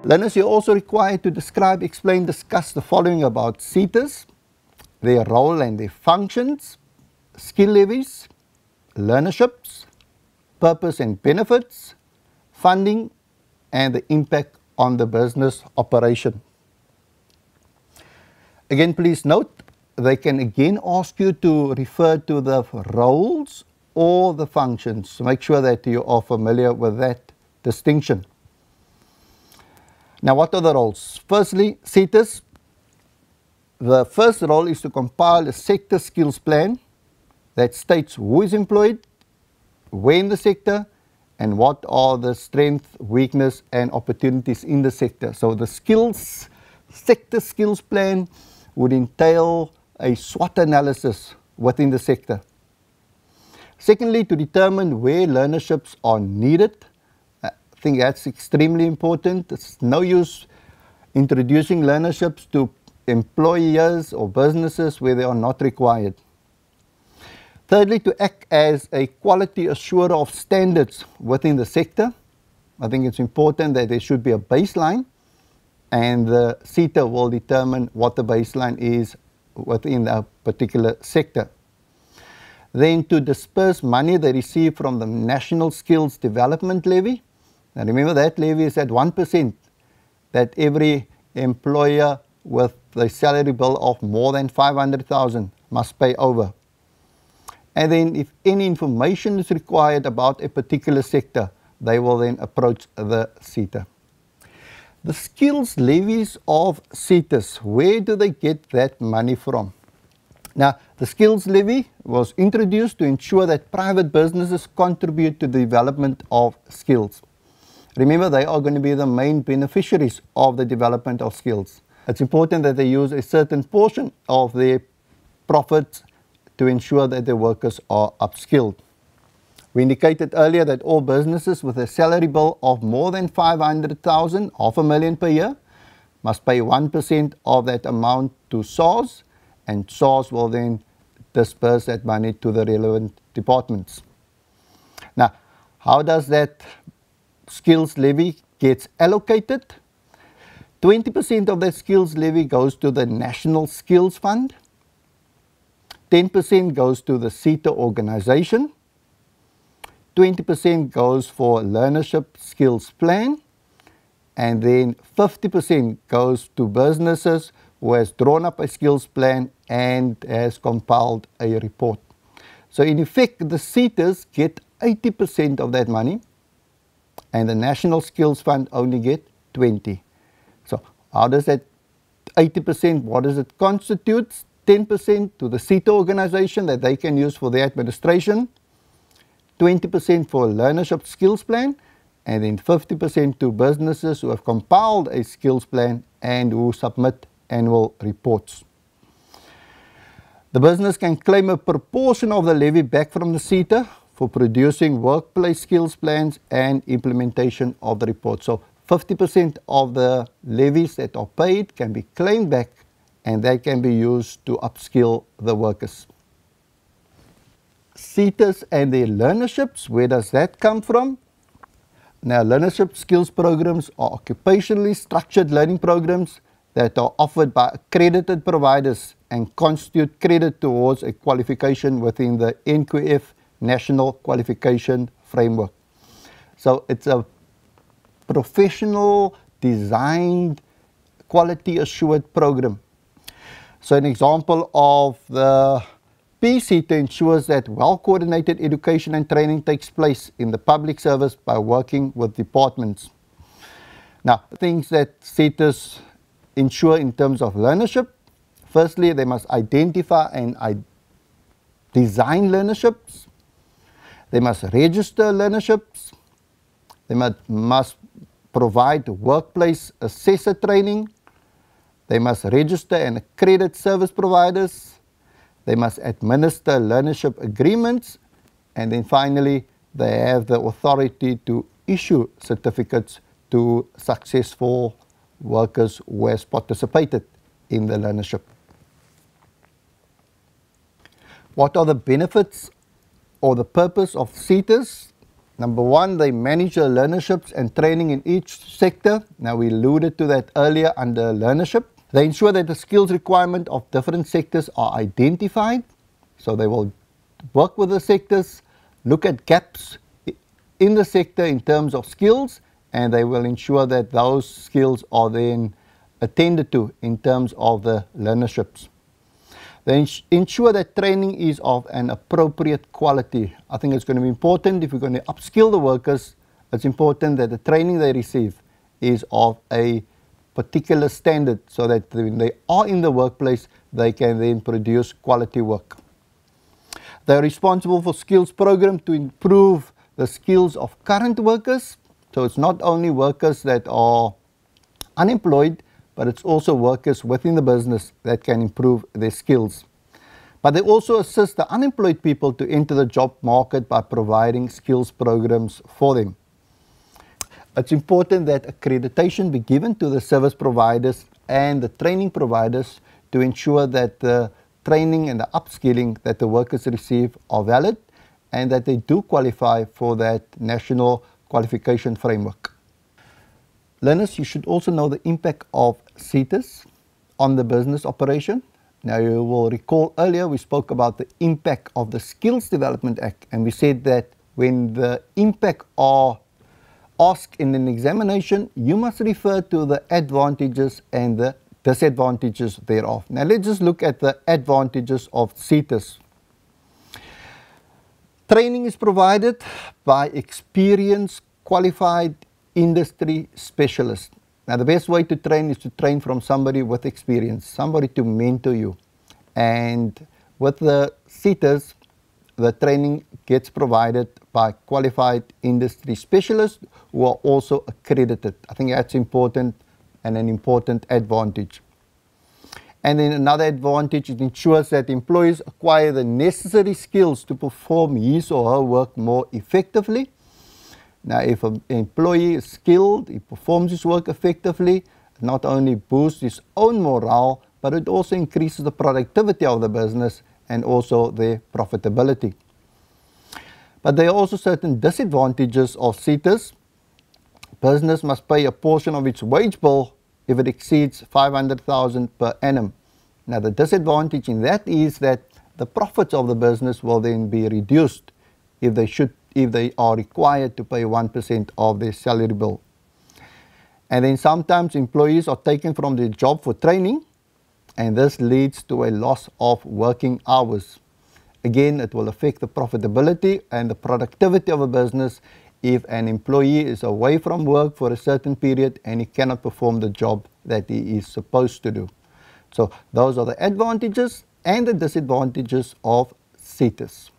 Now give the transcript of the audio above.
Learners, you're also required to describe, explain, discuss the following about SETAs, their role and their functions, skill levies, learnerships, purpose and benefits, funding, and the impact on the business operation. Again, please note, they can again ask you to refer to the roles or the functions. So make sure that you are familiar with that distinction. Now, what are the roles? Firstly, SETAs. The first role is to compile a sector skills plan that states who is employed, where in the sector, and what are the strengths, weakness, and opportunities in the sector. So the sector skills plan would entail a SWOT analysis within the sector. Secondly, to determine where learnerships are needed. I think that's extremely important. It's no use introducing learnerships to employers or businesses where they are not required. Thirdly, to act as a quality assurer of standards within the sector. I think it's important that there should be a baseline, and the SETA will determine what the baseline is within a particular sector. Then to disperse money they receive from the National Skills Development Levy. Now remember, that levy is at 1% that every employer with a salary bill of more than 500,000 must pay over. And then if any information is required about a particular sector, they will then approach the SETA. The skills levies of SETAs, where do they get that money from? Now, the skills levy was introduced to ensure that private businesses contribute to the development of skills. Remember, they are going to be the main beneficiaries of the development of skills. It's important that they use a certain portion of their profits to ensure that their workers are upskilled. We indicated earlier that all businesses with a salary bill of more than 500,000, $500,000 per year, must pay 1% of that amount to SARS, and SARS will then disperse that money to the relevant departments. Now, how does that skills levy get allocated? 20% of that skills levy goes to the National Skills Fund, 10% goes to the SETA organization, 20% goes for Learnership Skills Plan, and then 50% goes to businesses who has drawn up a skills plan and has compiled a report. So in effect, the SETAs get 80% of that money, and the National Skills Fund only get 20%. So how does that 80%, what does it constitute? 10% to the SETA organization that they can use for their administration, 20% for a Learnership Skills Plan, and then 50% to businesses who have compiled a skills plan and who submit annual reports. The business can claim a proportion of the levy back from the SETA for producing workplace skills plans and implementation of the report. So 50% of the levies that are paid can be claimed back, and that can be used to upskill the workers. SETAs and their learnerships, where does that come from? Now, learnership skills programs are occupationally structured learning programs that are offered by accredited providers and constitute credit towards a qualification within the NQF National Qualification Framework. So it's a professional designed, quality assured program. So an example of the PSETA ensures that well-coordinated education and training takes place in the public service by working with departments. Now, things that SETAs ensure in terms of learnership: firstly, they must identify and design learnerships. They must register learnerships. They must provide workplace assessor training. They must register and accredit service providers. They must administer learnership agreements. And then finally, they have the authority to issue certificates to successful workers who has participated in the learnership. What are the benefits or the purpose of SETAs? Number one, they manage the learnerships and training in each sector. Now, we alluded to that earlier under learnership. They ensure that the skills requirement of different sectors are identified. So they will work with the sectors, look at gaps in the sector in terms of skills, and they will ensure that those skills are then attended to in terms of the learnerships. They ensure that training is of an appropriate quality. I think it's going to be important if we're going to upskill the workers. It's important that the training they receive is of a particular standard so that when they are in the workplace, they can then produce quality work. They're responsible for skills program to improve the skills of current workers. So it's not only workers that are unemployed, but it's also workers within the business that can improve their skills. But they also assist the unemployed people to enter the job market by providing skills programs for them. It's important that accreditation be given to the service providers and the training providers to ensure that the training and the upskilling that the workers receive are valid and that they do qualify for that national qualification framework. Learners, you should also know the impact of SETAs on the business operation. Now, you will recall earlier we spoke about the impact of the Skills Development Act, and we said that when the impact are asked in an examination, you must refer to the advantages and the disadvantages thereof. Now, let's just look at the advantages of SETAs. Training is provided by experienced, qualified industry specialists. Now, the best way to train is to train from somebody with experience, somebody to mentor you. And with the SETAs, the training gets provided by qualified industry specialists who are also accredited. I think that's important and an important advantage. And then another advantage, it ensures that employees acquire the necessary skills to perform his or her work more effectively. Now, if an employee is skilled, he performs his work effectively, it not only boosts his own morale, but it also increases the productivity of the business and also their profitability. But there are also certain disadvantages of SETAs. Business must pay a portion of its wage bill if it exceeds 500,000 per annum. Now, the disadvantage in that is that the profits of the business will then be reduced if they are required to pay 1% of their salary bill. And then sometimes employees are taken from their job for training, and this leads to a loss of working hours. Again, it will affect the profitability and the productivity of a business if an employee is away from work for a certain period and he cannot perform the job that he is supposed to do. So those are the advantages and the disadvantages of SETAs.